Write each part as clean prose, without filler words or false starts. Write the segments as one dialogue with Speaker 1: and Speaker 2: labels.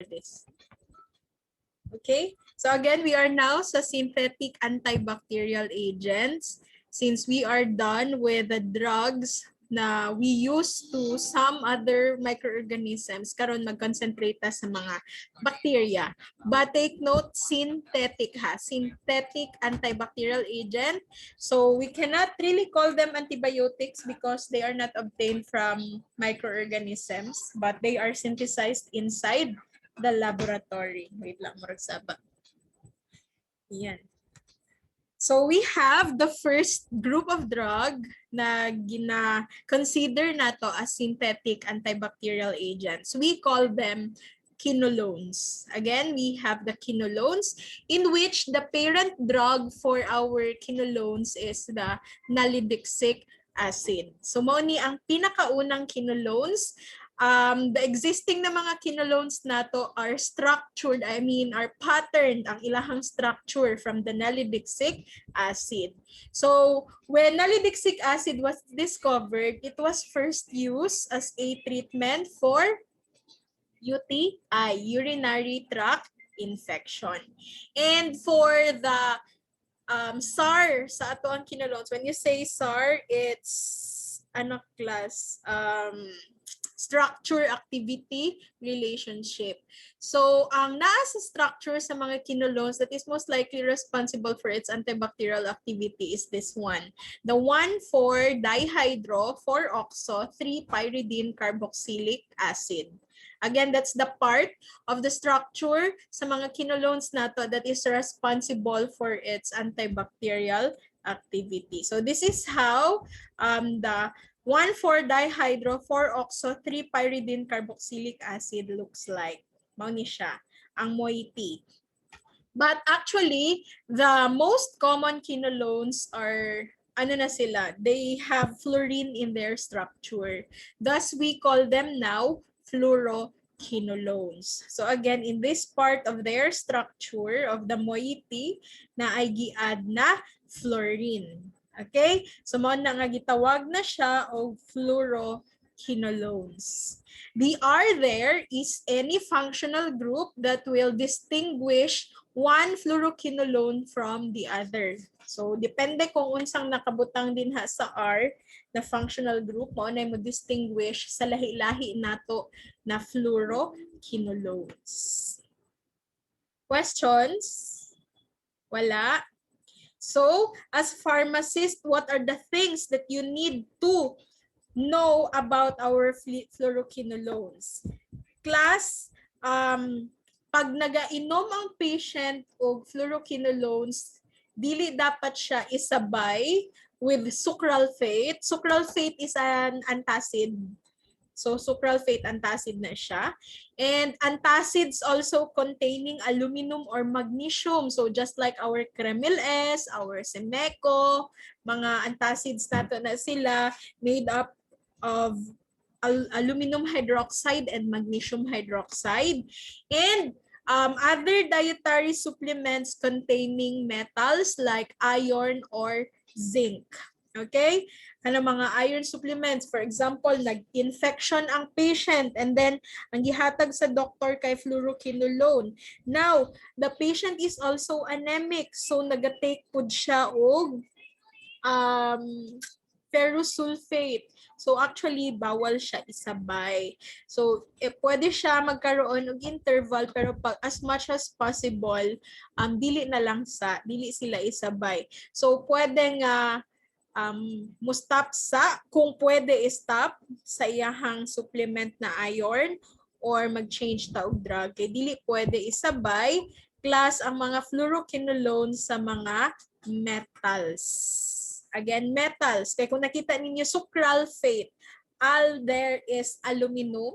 Speaker 1: this. Okay, so again, we are now sa synthetic antibacterial agents. Since we are done with the drugs na we use to some other microorganisms, karon mag-concentrate ta sa mga bacteria. But take note, synthetic ha, synthetic antibacterial agent. So we cannot really call them antibiotics because they are not obtained from microorganisms, but they are synthesized inside the laboratory. Wait lang, murag saba. Yan. So we have the first group of drug na gina-consider nato as synthetic antibacterial agents. We call them quinolones. Again, we have the quinolones in which the parent drug for our quinolones is the nalidixic acid. So mao ni ang pinakaunang quinolones. The existing na mga quinolones nato are structured, are patterned ang ilahang structure from the nalidixic acid. So when nalidixic acid was discovered, it was first used as a treatment for UTI, urinary tract infection. And for the SAR sa ato ang quinolones, when you say SAR, it's ano class? Structure activity relationship. So ang nasa structure sa mga quinolones that is most likely responsible for its antibacterial activity is this one. The 1,4-dihydro 4-oxo-3-pyridine carboxylic acid. Again, that's the part of the structure sa mga quinolones nato that is responsible for its antibacterial activity. So this is how the 1,4-dihydro 4-oxo-3-pyridine carboxylic acid looks like. Mao ni siya ang moiety. But actually, the most common quinolones are ano na sila, they have fluorine in their structure. Thus, we call them now fluoroquinolones. So again, in this part of their structure of the moiety na ay giad na fluorine. Okay? So mo na nga gitawag na siya og fluoroquinolones. The R there is any functional group that will distinguish one fluoroquinolone from the other. So depende kung unsang nakabutang din ha sa R na functional group mo na mo distinguish sa lahi-lahi nato na fluoroquinolones. Questions? Wala? So, as pharmacist, what are the things that you need to know about our fluoroquinolones? Class, pag nagainom ang patient og fluoroquinolones, dili dapat siya isabay with sucralfate. Sucralfate is an antacid. So sucralfate antacid na siya. And antacids also containing aluminum or magnesium. So just like our Kremil S, our Semeco, mga antacids nato na sila made up of aluminum hydroxide and magnesium hydroxide. And other dietary supplements containing metals like iron or zinc. Okay? Ano mga iron supplements, for example, nag-infection ang patient and then ang gihatag sa doctor kay fluoroquinolone. Now, the patient is also anemic, so nagatake pud siya og ferrous sulfate. So actually, bawal siya isabay. So pwede siya magkaroon og interval pero pag as much as possible, dili sila isabay. So pwede nga mo stop sa, kung pwede stop sa iyahang supplement na iron or mag-change ta og drug. Kay dili pwede isabay plus ang mga fluoroquinolones sa mga metals. Again, metals. Kaya kung nakita ninyo sucralfate, there is aluminum.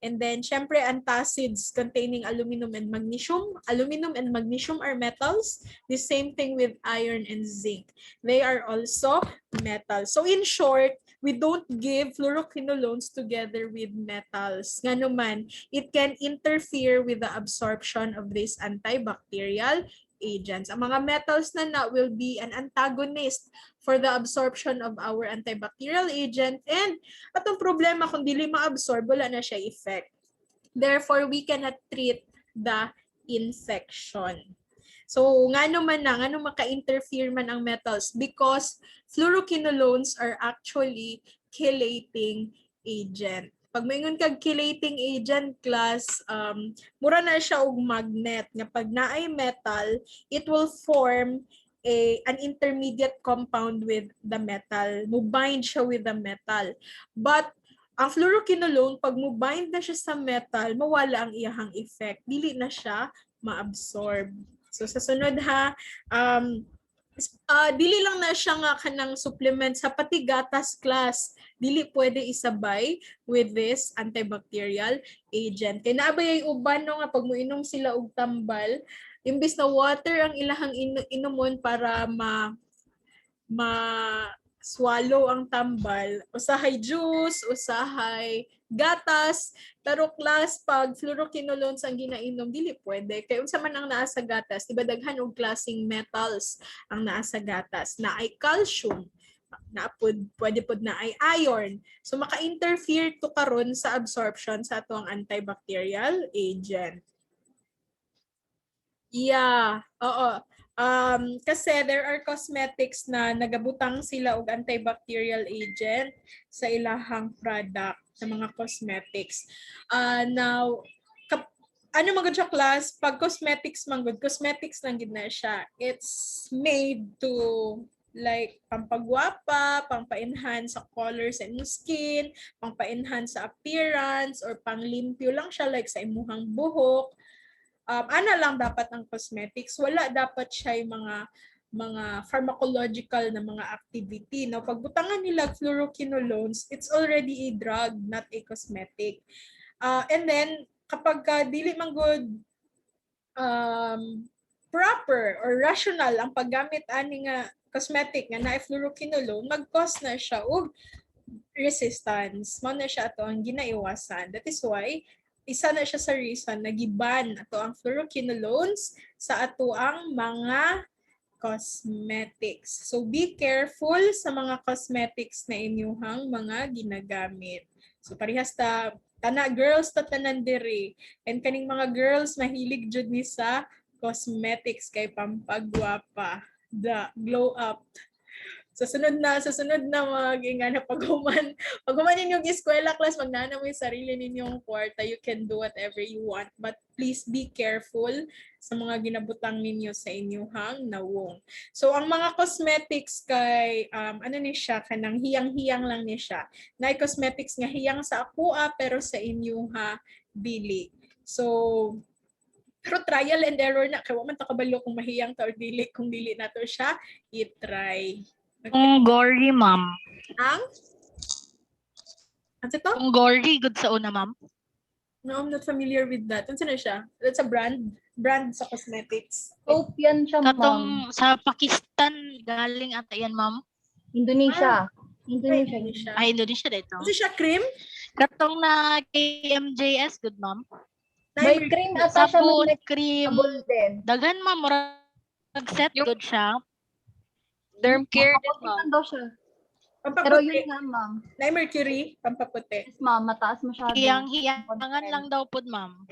Speaker 1: And then, syempre, antacids containing aluminum and magnesium. Aluminum and magnesium are metals. The same thing with iron and zinc. They are also metals. So, in short, we don't give fluoroquinolones together with metals. Nga naman, it can interfere with the absorption of these antibacterial agents. Ang mga metals na will be an antagonist for the absorption of our antibacterial agent, and atong problema kung dili ma-absorb, wala na siya effect. Therefore, we cannot treat the infection. So, ngano maka-interfere man ang metals? Because fluoroquinolones are actually chelating agent. Pag maingon kag chelating agent class, mura na siya og magnet nga pag naay metal, it will form an intermediate compound with the metal. Mo-bind siya with the metal. But ang fluoroquinolone, pag mo-bind na siya sa metal, mawala ang iyahang effect. Dili na siya ma-absorb. So sa sunod ha, dili lang na siya nga kanang supplement sa pati gatas class. Dili pwede isabay with this antibacterial agent. Kaya naabay ay uban no nga pag moinom sila og tambal, imbis na water ang ilahang inumon para swallow ang tambal, usahay juice, usahay gatas, pero class pag fluoroquinolones ang ginainom dili pwede kay unsa man ang naa sa gatas, diba daghan og klaseng metals ang naa sa gatas, na ay calcium, pwede pod na ay iron, so maka-interfere to karon sa absorption sa ato ang antibacterial agent. Yeah, oo. Kasi there are cosmetics na nagabutang sila og antibacterial agent sa ilahang product, sa mga cosmetics. Now, ano magud siya class? Pag cosmetics manggod, cosmetics lang gid na siya. It's made to like pampagwapa, pampa-enhance sa colors sa imong skin, pampa-enhance sa appearance, or panglimpyo lang siya like sa imuhang buhok. Ana lang dapat ang cosmetics, wala dapat siya yung mga pharmacological na mga activity. Now, pagbutangan nila fluoroquinolones, it's already a drug, not a cosmetic. And then, kapag dili man good proper or rational ang paggamit ani nga cosmetic nga na fluoroquinolone, mag-cause na siya og resistance. Mao na siya ato ang ginaiwasan. That is why isa na siya sa reason na giban ato ang fluoroquinolones sa ato ang mga cosmetics. So be careful sa mga cosmetics na inyuhang mga ginagamit. So parehas ta girls ta tanan diri, and kaning mga girls mahilig jud ni sa cosmetics kay pampagwapa, the glow up. Sa sunod na mag-ingana paghuman ninyong eskwela class, magnana mo yung sarili ninyong kwarta, you can do whatever you want, but please be careful sa mga ginabutang ninyo sa inyuhang nawong. So ang mga cosmetics kay ano ni siya, kanang hiyang-hiyang lang ni siya. Na cosmetics nga hiyang sa akua pero sa inyuha dili. So pero trial and error na, kaya man ta kabalo kung mahiyang ta or dili, kung dili na to siya i-try.
Speaker 2: Okay. Gory, ma'am.
Speaker 1: Ang? Ano ito?
Speaker 2: Gory, good sa una, ma'am.
Speaker 1: No, I'm not familiar with that. Ano na siya? That's a brand sa cosmetics.
Speaker 3: Soap yan siya, ma'am.
Speaker 2: Katong sa Pakistan, galing ata yan, ma'am.
Speaker 3: Indonesia.
Speaker 1: Indonesia.
Speaker 2: Indonesia dito.
Speaker 1: Kasi siya cream?
Speaker 2: Katong na KMJS, good, ma'am.
Speaker 3: May cream ata siya.
Speaker 2: Sabon, cream.
Speaker 3: Sabon din.
Speaker 2: Dagan, ma'am. Murag set, good siya.
Speaker 4: Derm care din, ma'am.
Speaker 3: daw siya.
Speaker 1: Pampaputi.
Speaker 3: Pero yun nga, ma'am.
Speaker 1: Na mercury, pampaputi.
Speaker 3: Yes, ma'am. Mataas masyado.
Speaker 2: Hiyangan lang daw po, ma'am.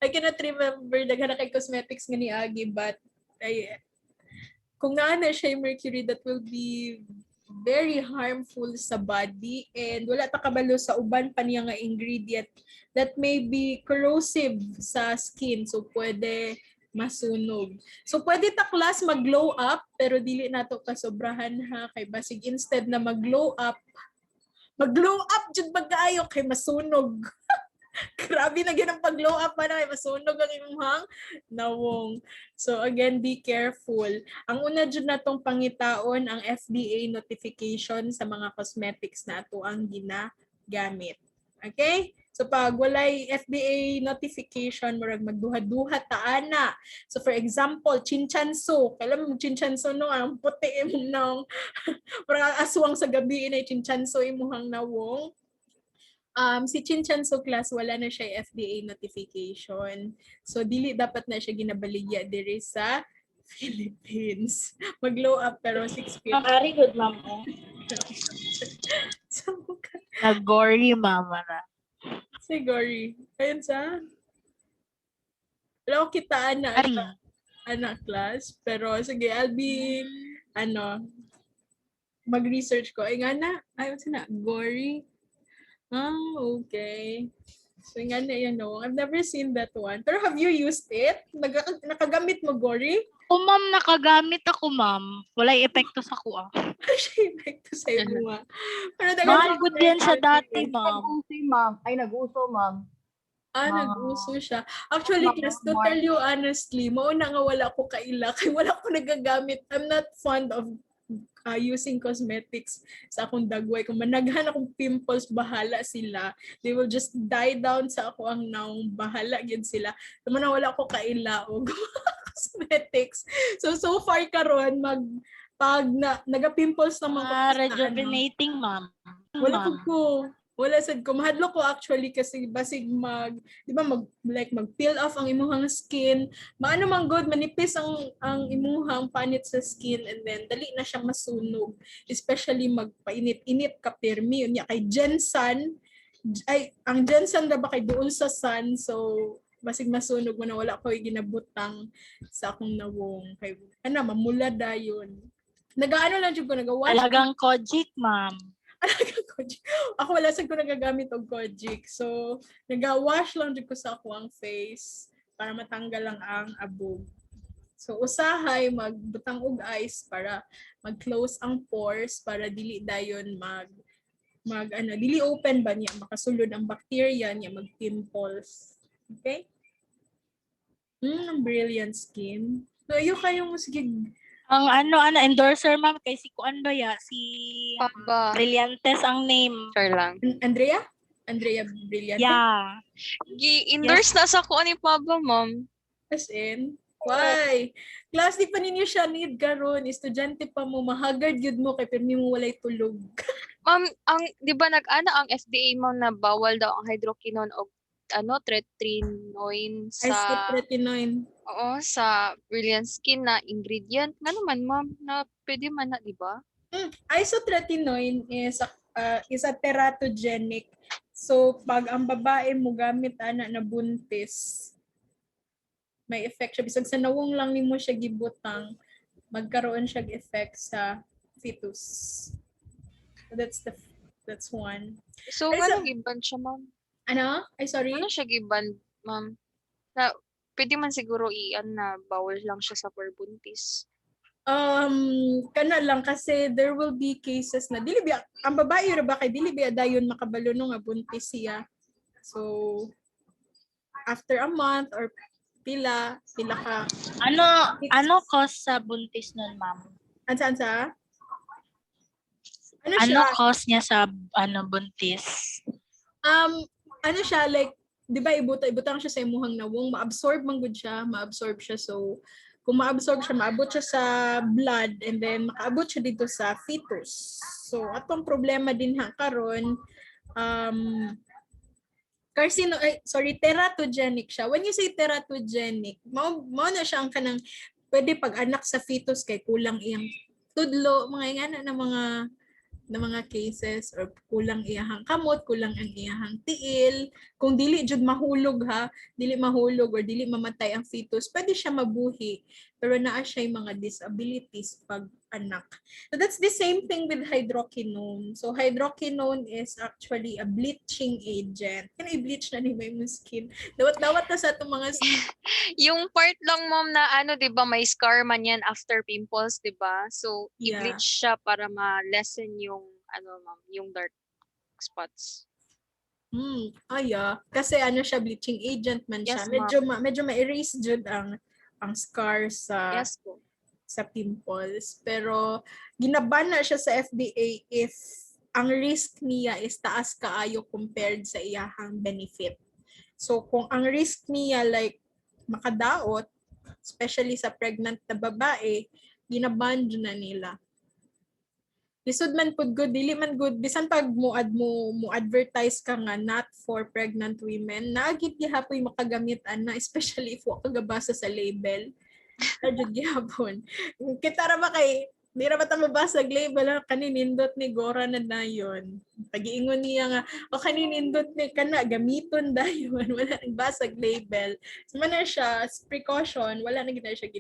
Speaker 1: I cannot remember daghan na kay cosmetics nga ni Agi, but kung naana siya yung mercury, that will be very harmful sa body, and wala ta kabalo sa uban pa niya nga ingredient that may be corrosive sa skin, so pwede masunog. So pwede ta class mag-glow up, pero dili nato kasobrahan ha, kay basig instead na mag-glow up jud bagaayo kay masunog. Grabe na gyud ang pag-glow up na kay masunog ang imong nawong. So again, be careful. Ang una jud natong pangitaon ang FDA notification sa mga cosmetics na ato ang ginagamit. Okay? So pag walay FDA notification, murag magduha-duha ta ana. So for example, chinchanso. Kailan mo chinchanso no, ang puti imong nang murag aswang sa gabi inay chinchanso imuhang nawong. Si chinchanso class wala na siya FDA notification. So dili dapat na siya ginabaligya diri sa Philippines. Mag-glow up pero 6 feet.
Speaker 2: Very good, ma'am.
Speaker 1: Sa mukha.
Speaker 2: Nag-gory, mama na.
Speaker 1: Si Gory. Ayun sa. Wala ko kitaan na
Speaker 2: Ari.
Speaker 1: anak class. Pero sige, I'll be, mag-research ko. Ay nga na. Ayun na. Gory. Ah, okay. So nga na yan, no? I've never seen that one. Pero have you used it? Nakagamit mo, Gory?
Speaker 2: O ma'am, nakagamit ako ma'am. Walay epekto sa kuha.
Speaker 1: Siya epekto sa ibuha. Pero
Speaker 2: Mahal good yan siya dati, ma'am.
Speaker 3: Nag-uso, ma'am. Ay, nag-uso, ma'am.
Speaker 1: Nag-uso siya. Actually, Chris, to tell you honestly, mauna nga wala ko kaila. Kaya wala ko nagagamit. I'm not fond of using cosmetics sa akong dagway. Kung managhan akong pimples, bahala sila. They will just die down sa ako ang naong bahala yun sila. Naman na wala ko kaila o cosmetics. So far karon pag naga-pimples naman ko sa
Speaker 2: Rejuvenating, ma'am.
Speaker 1: wala sad ko mahadlo ko actually kasi basig di ba mag-peel off ang imuhang skin, maano man good manipis ang imuhang panit sa skin, and then dali na siya masunog, especially magpainit-init ka permi unya kay Jensan ang Jensan ra ba kay duol sa sun, so basig masunog mo na wala ko ginabutang sa akong nawong kay mamula dayon. Nagaano lang jud ko nagawash.
Speaker 2: Talagang kojic, ma'am.
Speaker 1: Ako wala sa ko nagagamit og kojic. So, nagawash lang jud ko sa ako ang face para matanggal lang ang abog. So, usahay magbutang og ice para mag-close ang pores para dili dayon dili open ba niya makasulod ang bacteria niya mag-pimples. Okay? Brilliant skin. So, ayo kayong sige.
Speaker 2: Ang endorser ma'am kay si Kuan ba ya? Si
Speaker 4: Papa.
Speaker 2: Brillantes ang name.
Speaker 4: Sure lang.
Speaker 1: Andrea Brilliant.
Speaker 2: Yeah.
Speaker 4: Gi-endorse na sa ko ni Papa, ma'am.
Speaker 1: As in, why? Class di pa ninyo siya need karon, estudyante pa mo, mahagard yun mo kay pirmi mo walay tulog.
Speaker 4: Ma'am, di ba ang FDA mo na bawal daw ang hydroquinone o tretinoin sa
Speaker 1: Retinoin.
Speaker 4: oo, sa Brilliant Skin na ingredient. Nga naman, ma'am, na pwede man na, di ba?
Speaker 1: Isotretinoin is a teratogenic. So, pag ang babae mo gamit na buntis, may effect siya. Bisag sa nawong lang nimo siya gibutang, magkaroon siya effect sa fetus. So, that's one.
Speaker 4: So,
Speaker 1: Pero
Speaker 4: ano giban siya, ma'am?
Speaker 1: Ano? Ay, sorry?
Speaker 4: Ano siya giban, ma'am? Na, pwede man siguro na bawal lang siya sa perbuntis.
Speaker 1: Kana lang kasi there will be cases na dili biya ang babae ra ba kay dili biya dayon makabalo no nga buntis siya. So after a month or pila ka.
Speaker 2: Ano cause sa buntis nun, ma'am?
Speaker 1: Ansa?
Speaker 2: Ano cause niya sa buntis?
Speaker 1: Ano siya like 'di ba ibutang siya sa imuhang nawong, maabsorb siya, so kung maabsorb siya, maabot siya sa blood and then makaabot siya dito sa fetus. So atong problema din karon teratogenic siya. When you say teratogenic, mao na siya ang kanang pwede pag anak sa fetus kay kulang iyang tudlo, mga ingana na mga cases, or kulang iyahang kamot, kulang ang iyahang tiil. Kung dili jud mahulog or dili mamatay ang fetus, pwede siya mabuhi. Pero naa siya yung mga disabilities pag anak. So that's the same thing with hydroquinone. So hydroquinone is actually a bleaching agent. Can i-bleach na ni mo yung skin? Dawat na sa itong mga skin.
Speaker 4: Yung part lang, ma'am, na di ba may scar man yan after pimples, di ba? So,
Speaker 1: Yeah.
Speaker 4: i-bleach siya para ma-lessen yung, ma'am, yung dark spots.
Speaker 1: Kasi siya, bleaching agent man siya.
Speaker 4: Yes,
Speaker 1: Medyo ma-erase jud ang scar sa
Speaker 4: Yes po.
Speaker 1: sa pimples. Pero ginaban na siya sa FDA if ang risk niya is taas kaayo compared sa iyahang benefit. So kung ang risk niya like makadaot, especially sa pregnant na babae, ginaban na nila. Lisod man pud good, dili man good, bisan pag mo advertise ka nga not for pregnant women, naagit gihapoy makagamit especially if wa ka gabasa sa label. Adjud gihapon. Kita ra ba kay Di ra bata mabasag label kaninindot ni Gora na dayon. Pag-iingon niya nga o kaninindot ni kana gamiton dayon wala nang basag label. So man na siya as precaution wala na gid siya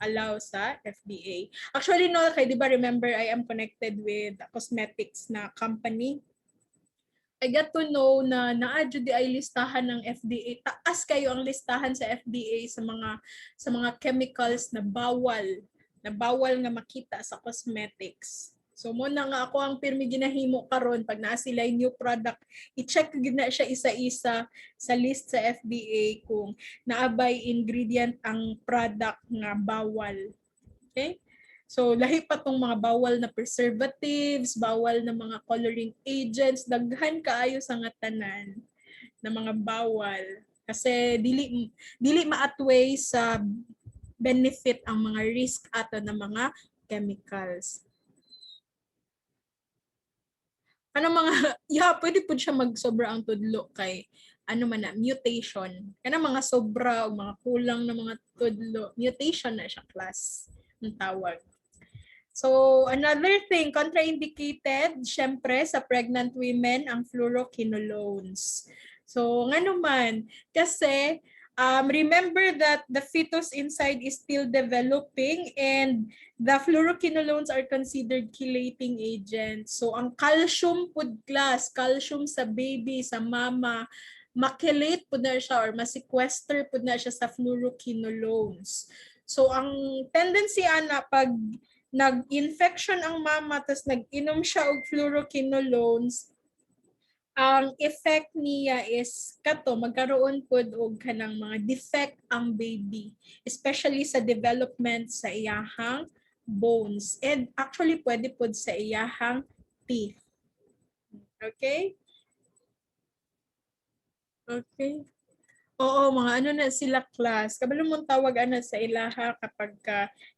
Speaker 1: allow sa FDA. Actually no kay di ba remember I am connected with a cosmetics na company. I got to know na naadyo di ay listahan ng FDA. Taas kayo ang listahan sa FDA sa mga chemicals na bawal nga makita sa cosmetics. So mo na nga ako ang pirmi ginahimo karon pag naa sila new product, i-check gid na siya isa-isa sa list sa FDA kung naabay ingredient ang product nga bawal. Okay? So lahi pa tong mga bawal na preservatives, bawal na mga coloring agents, daghan kaayo sa nga tanan na mga bawal kasi dili ma-outweigh sa benefit ang mga risk ato ng mga chemicals. Ano mga, pwede po siya magsobra ang tudlo kay ano man na, mutation. Kana mga sobra o mga kulang na mga tudlo, mutation na siya class ng tawag. So, another thing, contraindicated, syempre, sa pregnant women, ang fluoroquinolones. So, nga naman, kasi remember that the fetus inside is still developing and the fluoroquinolones are considered chelating agents. So, ang calcium food class, calcium sa baby, sa mama, makelate po na siya or ma-sequester po na siya sa fluoroquinolones. So, ang tendency ana pag nag-infection ang mama tapos nag-inom siya og fluoroquinolones, ang effect niya is kato magkaroon pod og kanang mga defect ang baby, especially sa development sa iyahang bones and actually pwede pod sa iyahang teeth. Okay? Okay. Oo, mga ano na sila class. Kabalo mong tawag ana sa ilaha kapag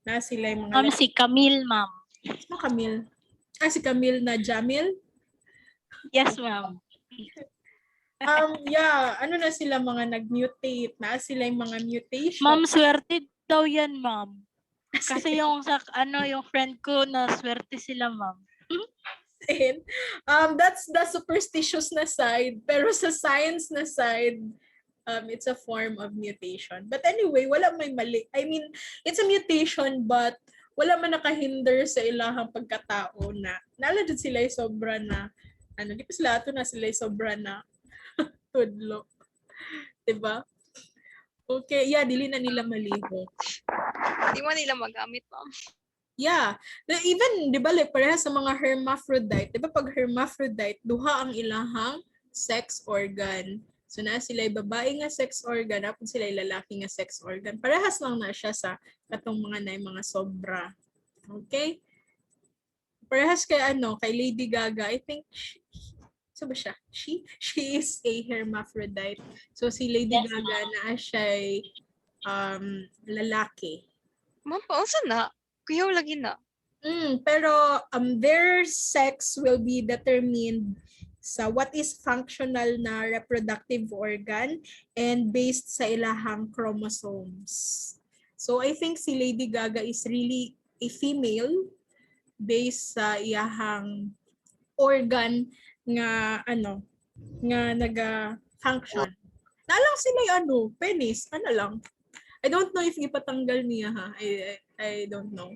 Speaker 1: na sila yung mga
Speaker 2: Si Camille, ma'am.
Speaker 1: Sino Camille? Si Camille na Jamil?
Speaker 2: Yes, ma'am.
Speaker 1: Yeah, ano na sila mga nag-mutate, na sila yung mga mutation.
Speaker 2: Ma'am, swerte daw yan, ma'am. Kasi yung yung friend ko na swerte sila, ma'am.
Speaker 1: That's the superstitious na side, pero sa science na side, it's a form of mutation. But anyway, wala may mali. I mean, it's a mutation but wala man nakahinder sa ilahang pagkatao na naladyan sila yung sobra na di pa sila ato na sila yung sobra na tudlo. Diba? Okay, yeah, dili na nila maliho.
Speaker 4: Di mo nila magamit, ma'am.
Speaker 1: Yeah. Even, di ba, like, pareha sa mga hermaphrodite, di ba pag hermaphrodite, duha ang ilahang sex organ. So na sila babae nga sex organ, apon sila lalaki nga sex organ. Parehas lang na siya sa katong mga sobra. Okay? Parehas kay kay Lady Gaga, I think so ba siya? She is a hermaphrodite. So si Lady Gaga na siya lalaki.
Speaker 4: Ma'am, paunsa na? Kuyaw lagi na.
Speaker 1: Pero their sex will be determined sa what is functional na reproductive organ and based sa ilahang chromosomes. So I think si Lady Gaga is really a female based sa iyahang organ nga nga naga-function. Nalang sila yung penis, lang. I don't know if ipatanggal niya ha. I don't know.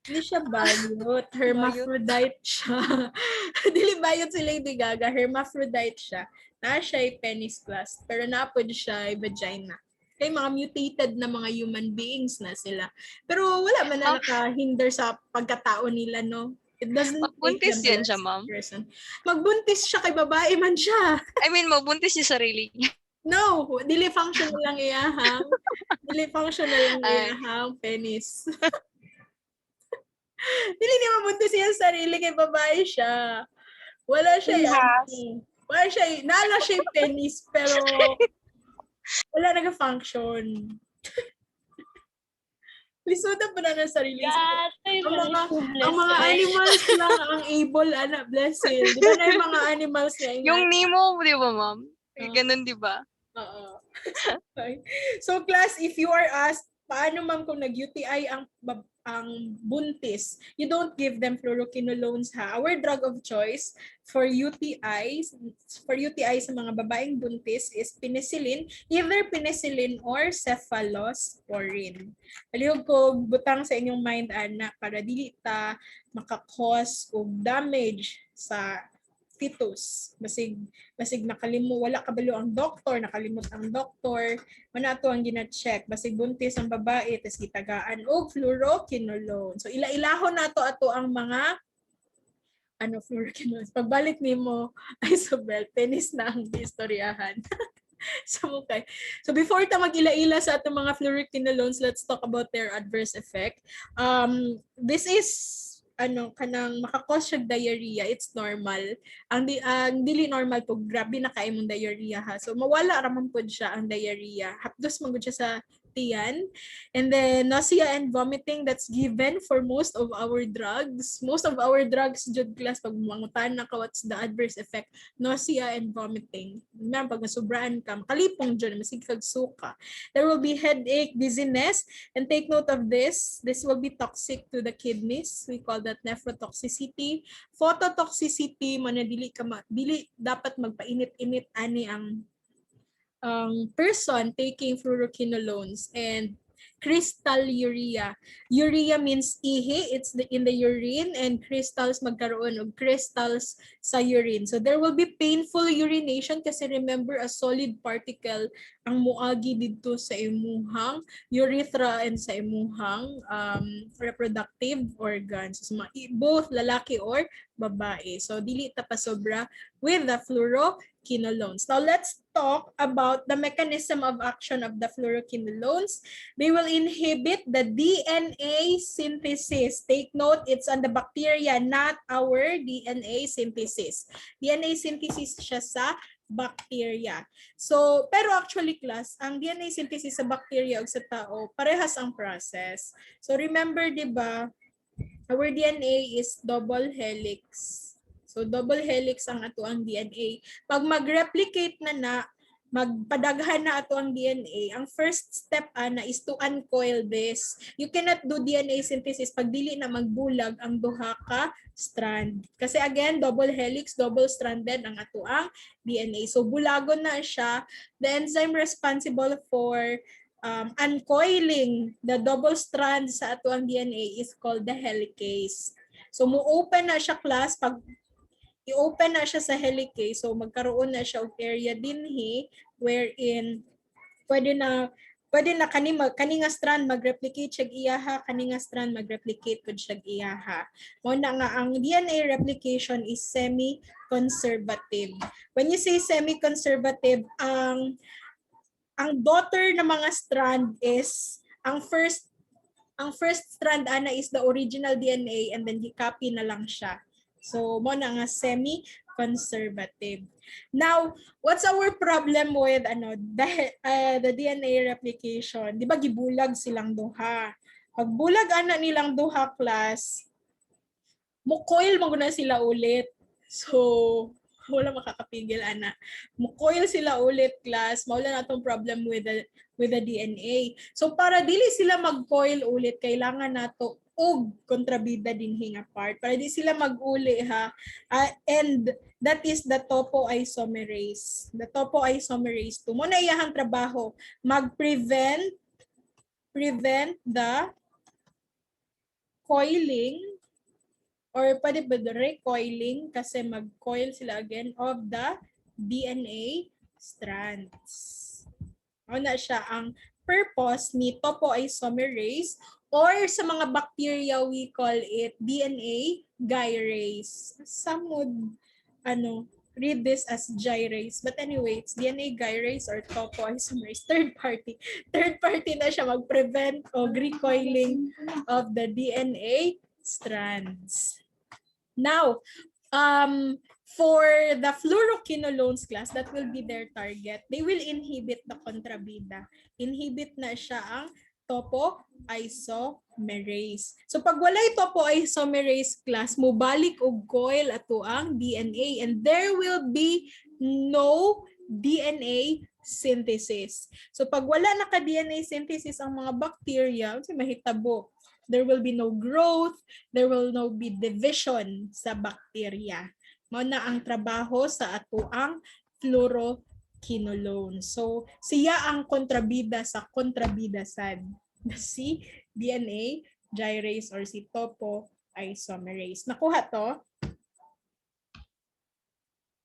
Speaker 1: Hindi siya bayot. Hermaphrodite siya. Dili bayot si Lady Gaga. Hermaphrodite siya. Na siya ay penis class. Pero napod siya ay vagina. Kaya mga mutated na mga human beings na sila. Pero wala man na nakahinder sa pagkatao nila, no? It doesn't
Speaker 4: magbuntis yan siya, ma'am.
Speaker 1: Magbuntis siya kay babae man siya.
Speaker 4: I mean, magbuntis niya sarili niya.
Speaker 1: No, dili functional lang iyahang. Dili functional lang iyahang penis. Dili niya mabuntis siya sarili kay babae siya. Wala siya nala siya penis pero wala nag-function. Lisuda pa na ng sarili. Ang mga animals lang ang able, blessed. Di ba na yung mga animals na
Speaker 4: yung Nemo, di ba, ma'am? Ganun, di ba?
Speaker 1: Oo. Okay. So, class, if you are asked, paano man kung nag-UTI ang buntis, you don't give them fluoroquinolones ha. Our drug of choice for UTIs sa mga babaeng buntis is penicillin, either penicillin or cephalosporin. Palihog ko butang sa inyong mind ana para dili ta maka-cause og damage sa fetus. Basig wala kabalo ang doktor, nakalimot ang doktor, mana ato ang gina-check, basig buntis ang babae, tes gitagaan og fluoroquinolone. So ila-ilahon nato ato ang mga fluoroquinolones. Pagbalik nimo ay Isabel, penis na ang istoryahan. So before ta mag-ila-ila sa atong mga fluoroquinolones, let's talk about their adverse effect. This is kanang makakos siya diarrhea, it's normal. Ang dili normal pag grabe na kay mong diarrhea ha. So mawala raman pud siya ang diarrhea. Hapdos man gud siya sa tiyan. And then nausea and vomiting, that's given for most of our drugs. Most of our drugs jud class pag mangutan na ka what's the adverse effect, nausea and vomiting. Pag nasubraan ka, makalipong jud, masig kag suka. There will be headache, dizziness, and take note of this. This will be toxic to the kidneys. We call that nephrotoxicity. Phototoxicity, dili dapat magpainit-init ani ang person taking fluoroquinolones. And crystalluria. Urea means ihi, it's in the urine, and crystals magkaroon og crystals sa urine. So there will be painful urination kasi remember a solid particle ang muagi dito sa imuhang urethra and sa imuhang reproductive organs. So both lalaki or babae. So dili ta pa sobra with the fluoroquinolones. Now let's talk about the mechanism of action of the fluoroquinolones. They will inhibit the DNA synthesis. Take note, it's on the bacteria, not our DNA synthesis. DNA synthesis siya sa bacteria. So, pero actually class, ang DNA synthesis sa bacteria o sa tao, parehas ang process. So remember, di ba, our DNA is double helix. So double helix ang ato ang DNA. Pag mag-replicate na, magpadaghan na ato ang DNA, ang first step is to uncoil this. You cannot do DNA synthesis pag dili na magbulag ang duha ka strand. Kasi again, double helix, double stranded ang ato ang DNA. So bulagon na siya. The enzyme responsible for uncoiling the double strand sa ato ang DNA is called the helicase. So mo-open na siya class pag i-open na siya sa helicase, so magkaroon na siya og area dinhi wherein pwede na kani nga strand mag-replicate siya iyaha, kani nga strand mag-replicate pud siya iyaha. Mao na nga ang DNA replication is semi-conservative. When you say semi-conservative, ang daughter na mga strand is ang first strand is the original DNA and then i-copy na lang siya. So, mo na nga semi-conservative. Now, what's our problem with the DNA replication? Di ba gibulag silang duha? Pag bulag ana nilang duha class, mo-coil mo na sila ulit. So, wala makakapigil ana. Mo-coil sila ulit class, mawala na tong problem with the DNA. So para dili sila mag-coil ulit, kailangan nato og kontrabida din hinga part para di sila mag-uli ha. And that is the topoisomerase. The topoisomerase 2. Mo na iyahang trabaho, mag-prevent the coiling or pwede ba the recoiling kasi mag-coil sila again of the DNA strands. Ano siya ang purpose ni topoisomerase, or sa mga bacteria we call it DNA gyrase. Some would read this as gyrase, but anyway, it's DNA gyrase or topoisomerase. Third party na siya mag-prevent o recoiling of the DNA strands. Now, for the fluoroquinolones class, that will be their target. They will inhibit the kontrabida. Inhibit na siya ang topoisomerase. So pag walay topoisomerase class, mubalik og coil ato ang DNA and there will be no DNA synthesis. So pag wala naka-DNA synthesis ang mga bacteria, kasi mahitabo, there will be no growth, there will no be division sa bacteria. Mao na ang trabaho sa atoang fluoroquinolone. So siya ang kontrabida sa kontrabidasan. Si DNA gyrase or si topoisomerase. Nakuha to?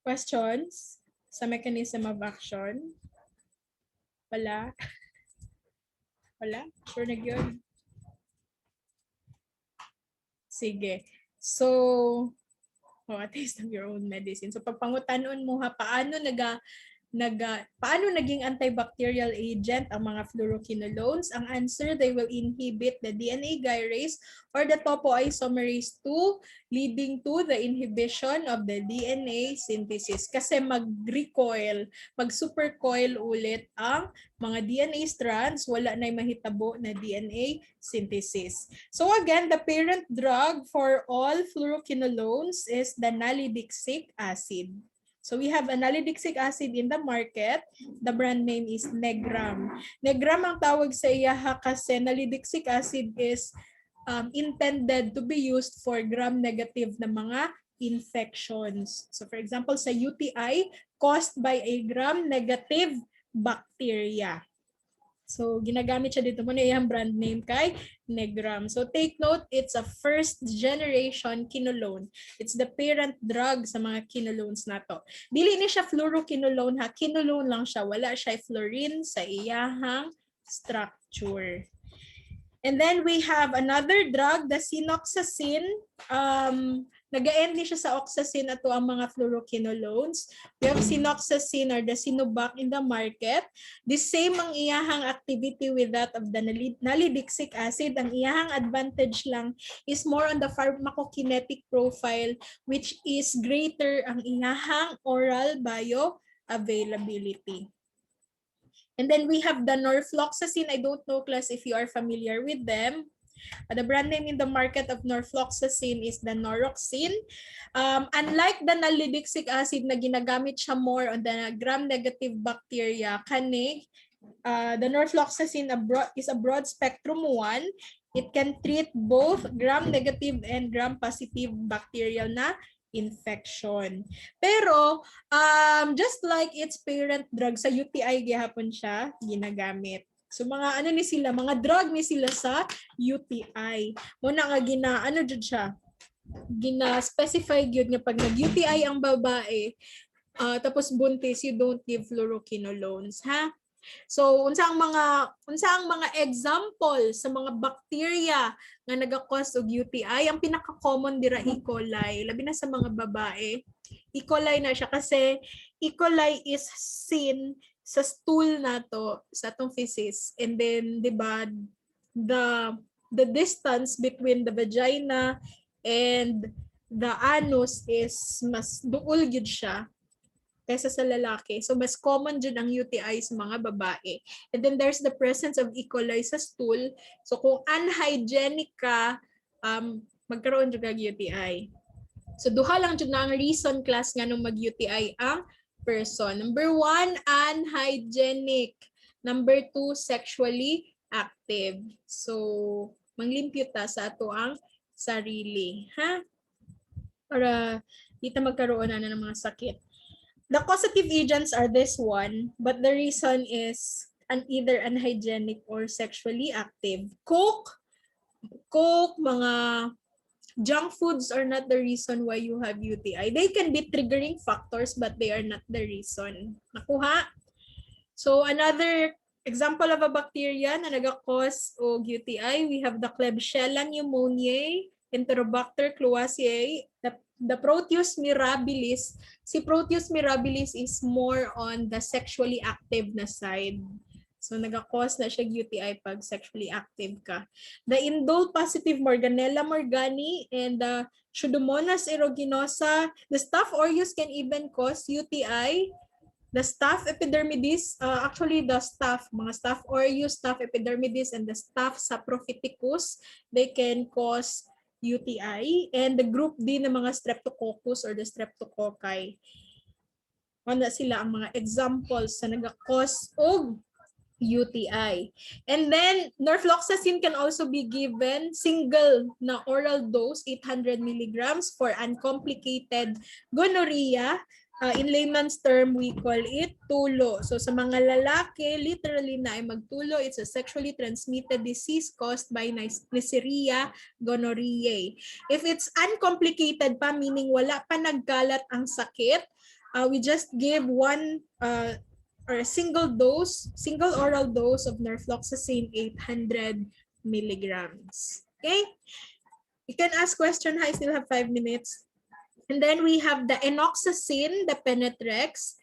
Speaker 1: Questions sa mechanism of action? Wala? Wala? Sure na yun? Sige. So, a taste of your own medicine. So, pagpangutanon mo ha, paano naging antibacterial agent ang mga fluoroquinolones? Ang answer, they will inhibit the DNA gyrase or the topoisomerase 2, leading to the inhibition of the DNA synthesis. Kasi mag-recoil, mag-supercoil ulit ang mga DNA strands, wala na mahitabo na DNA synthesis. So again, the parent drug for all fluoroquinolones is the nalidixic acid. So we have a nalidixic acid in the market. The brand name is Negram. Negram ang tawag sa iya kasi nalidixic acid is intended to be used for gram-negative na mga infections. So for example, sa UTI, caused by a gram-negative bacteria. So, ginagamit siya dito. Muna yung brand name kay Negram. So, take note, it's a first generation quinolone. It's the parent drug sa mga quinolones na to. Dili ni siya fluoroquinolone ha. Quinolone lang siya. Wala siya fluorine sa iyahang structure. And then we have another drug, the sinoxacin. Nag-end ni siya sa oxacin ato ang mga fluoroquinolones. We have sinoxacin or the Sinovac in the market. The same ang iyahang activity with that of the nalidixic acid. Ang iyahang advantage lang is more on the pharmacokinetic profile, which is greater ang iyahang oral bioavailability. And then we have the norfloxacin. I don't know, class, if you are familiar with them. The brand name in the market of norfloxacin is the Noroxin. Unlike the nalidixic acid na ginagamit siya more on the gram-negative bacteria, kanig, the norfloxacin is a broad spectrum one. It can treat both gram-negative and gram-positive bacterial na infection. Pero, just like its parent drug, sa UTI gihapon siya ginagamit. So mga ano ni sila, mga drug ni sila sa UTI. Muna nga jud siya, gina-specify gyud nga pag nag-UTI ang babae, tapos buntis, you don't give fluoroquinolones, ha? So unsa ang mga example sa mga bacteria nga naga-cause og UTI? Ang pinaka-common dira E. coli, labi na sa mga babae. E. coli na siya kasi E. coli is seen sa stool nato, sa atong feces. And then, di ba, the distance between the vagina and the anus is mas duol gyud siya kaysa sa lalaki. So, mas common dyan ang UTI sa mga babae. And then, there's the presence of E. coli sa stool. So, kung unhygienic ka, magkaroon dyan kag UTI. So, duha lang dyan na ang reason, class, nga nung mag-UTI ang person. Number 1, unhygienic. Number 2, sexually active. So, manglimpyo ta sa ato ang sarili. Ha? Para dito magkaroon na ng mga sakit. The causative agents are this one, but the reason is either unhygienic or sexually active. Coke, mga junk foods are not the reason why you have UTI. They can be triggering factors, but they are not the reason. Nakuha? So another example of a bacteria na nag-cause og UTI, we have the Klebsiella pneumoniae, Enterobacter cloaceae, the Proteus mirabilis. Si Proteus mirabilis is more on the sexually active na side. So, nag-cause na siya UTI pag sexually active ka. The indole positive Morganella morgani and the Pseudomonas aeruginosa, the staph aureus can even cause UTI. The staph epidermidis, actually the staph, mga staph aureus, staph epidermidis, and the staph saprophyticus, they can cause UTI. And the group D ng mga streptococcus or the streptococci. Wala sila ang mga examples sa naga-cause og UTI. And then, norfloxacin can also be given single na oral dose, 800 milligrams for uncomplicated gonorrhea. In layman's term, we call it tulo. So sa mga lalaki, literally na ay magtulo, it's a sexually transmitted disease caused by Neisseria gonorrhoeae. If it's uncomplicated pa, meaning wala pa nagkalat ang sakit, we just give one or a single oral dose of norfloxacin 800 milligrams. Okay? You can ask question. I still have 5 minutes. And then we have the enoxacin, the Penetrex.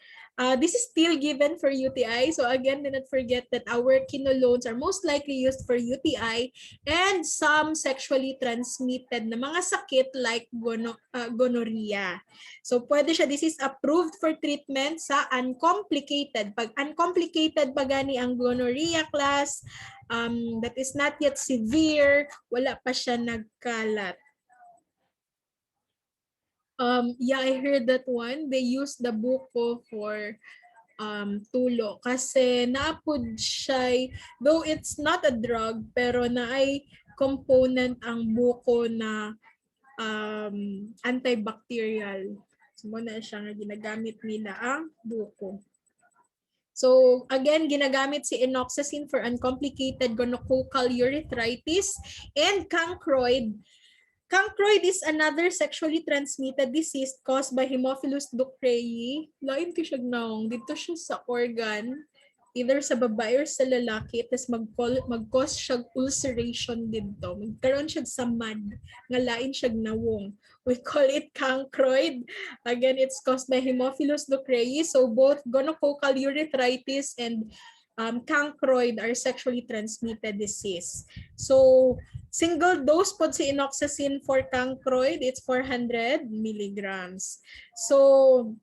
Speaker 1: This is still given for UTI. So again, do not forget that our quinolones are most likely used for UTI and some sexually transmitted na mga sakit like gonorrhea. So pwede siya, this is approved for treatment sa uncomplicated. Pag uncomplicated pa gani ang gonorrhea class, that is not yet severe, wala pa siya nagkalat. Yeah, I heard that one. They use the buko for tulo kasi naapod siya, though it's not a drug, pero naay component ang buko na antibacterial. So muna siya nga ginagamit nila ang buko. So again, ginagamit si enoxacin for uncomplicated gonococcal urethritis and cancroid. Cancroid is another sexually transmitted disease caused by Haemophilus ducreyi. Lain ko siya naong. Dito siya sa organ, either sa babae or sa lalaki, tapos mag-cause siya ulceration dito. Magkaroon siya sa mud, nga lain siya nawong. We call it cancroid. Again, it's caused by Haemophilus ducreyi. So both gonococcal urethritis and cancroid are sexually transmitted disease. So single dose po si enoxacin for cancroid, it's 400 milligrams. So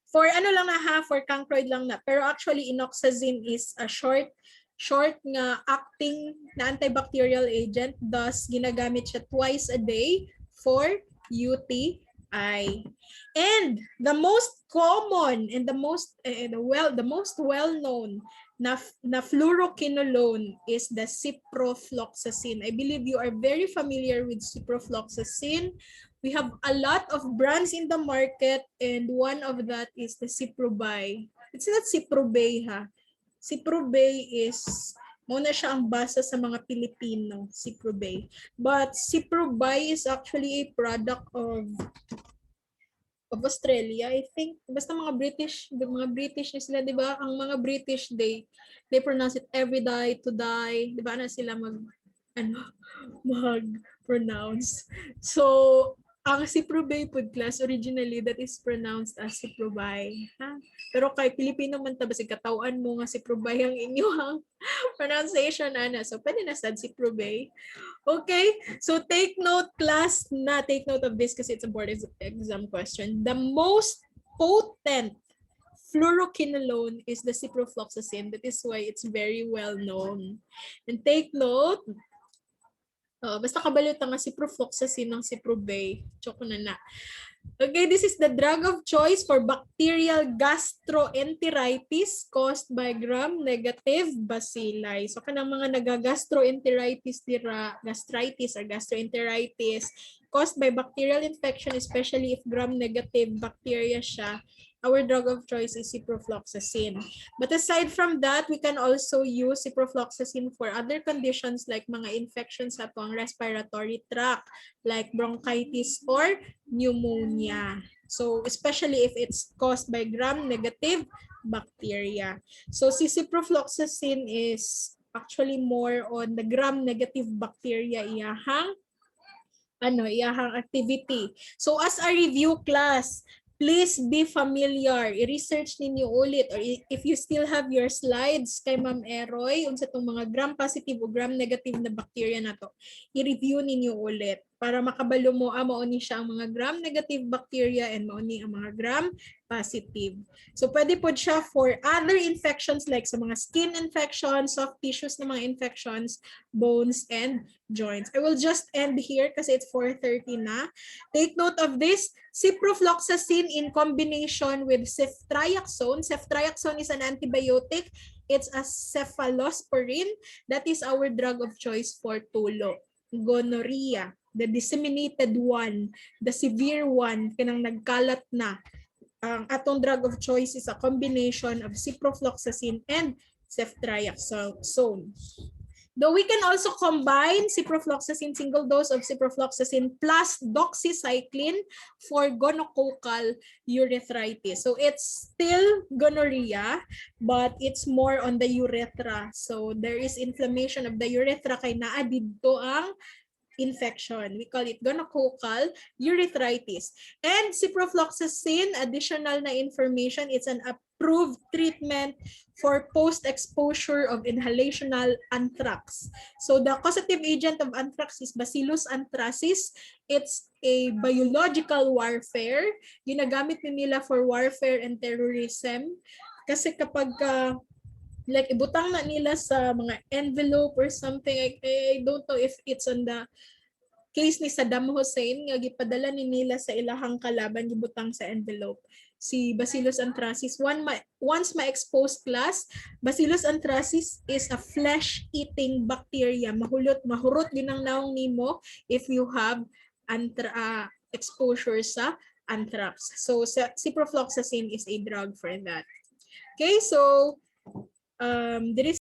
Speaker 1: for ano lang na ha, for cancroid lang na. Pero actually enoxacin is a short nga acting na antibacterial agent. Thus ginagamit siya twice a day for UTI. And the most common and the most well-known na fluoroquinolone is the ciprofloxacin. I believe you are very familiar with ciprofloxacin. We have a lot of brands in the market and one of that is the Ciprobay. It's not Ciprobay ha. Ciprobay is muna siya ang basa sa mga Pilipino, Ciprobay. But Ciprobay is actually a product of Australia, I think. Basta mga British na sila, di ba? Ang mga British, they pronounce it every day to die. Di ba na sila mag-pronounce. So, ang Ciprobay food class, originally, that is pronounced as Ciprobay. Ha? Pero kay Pilipino man ta, basta katawan mo nga Ciprobay ang inyong pronunciation, ana. So, pwede na sad Ciprobay. Okay, so take note class na, take note of this kasi it's a board exam question. The most potent fluoroquinolone is the ciprofloxacin. That is why it's very well known. And take note, basta kabalita nga ciprofloxacin ng Ciprobay. Choco na. Okay, this is the drug of choice for bacterial gastroenteritis caused by gram-negative bacilli. So kanang mga nagagastroenteritis dira, gastritis or gastroenteritis caused by bacterial infection, especially if gram-negative bacteria siya, our drug of choice is ciprofloxacin. But aside from that, we can also use ciprofloxacin for other conditions like mga infections sa atong respiratory tract, like bronchitis or pneumonia. So especially if it's caused by gram-negative bacteria. So si ciprofloxacin is actually more on the gram-negative bacteria iyahang activity. So as a review class, please be familiar. I-research ninyo ulit or if you still have your slides kay Ma'am Eroy unsa tong mga gram-positive o gram-negative na bacteria na to, i-review ninyo ulit. para makabalo mo mao ni siya ang mga gram-negative bacteria and mao ni ang mga gram-positive. So pwede po siya for other infections like sa mga skin infections, soft tissues na mga infections, bones, and joints. I will just end here kasi it's 4:30 na. Take note of this, ciprofloxacin in combination with ceftriaxone. Ceftriaxone is an antibiotic. It's a cephalosporin. That is our drug of choice for tulo. Gonorrhea, the disseminated one, the severe one, kanang nagkalat na. Ang atong drug of choice is a combination of ciprofloxacin and ceftriaxone. Though we can also combine ciprofloxacin, single dose of ciprofloxacin plus doxycycline for gonococcal urethritis. So it's still gonorrhea, but it's more on the urethra. So there is inflammation of the urethra kay naa didto ang infection. We call it gonococcal urethritis. And ciprofloxacin, additional na information, it's an approved treatment for post-exposure of inhalational anthrax. So the causative agent of anthrax is Bacillus anthracis. It's a biological warfare. Ginagamit nila for warfare and terrorism. Kasi kapag like ibutang na nila sa mga envelope or something, I don't know if it's on the case ni Saddam Hussein nga gipadala ni nila sa ilahang kalaban gibutang sa envelope si Bacillus anthracis. Once ma-expose class, Bacillus anthracis is a flesh-eating bacteria. Mahurot ginang naong nimo if you have exposure sa anthrax. So ciprofloxacin is a drug for that. Okay, so there is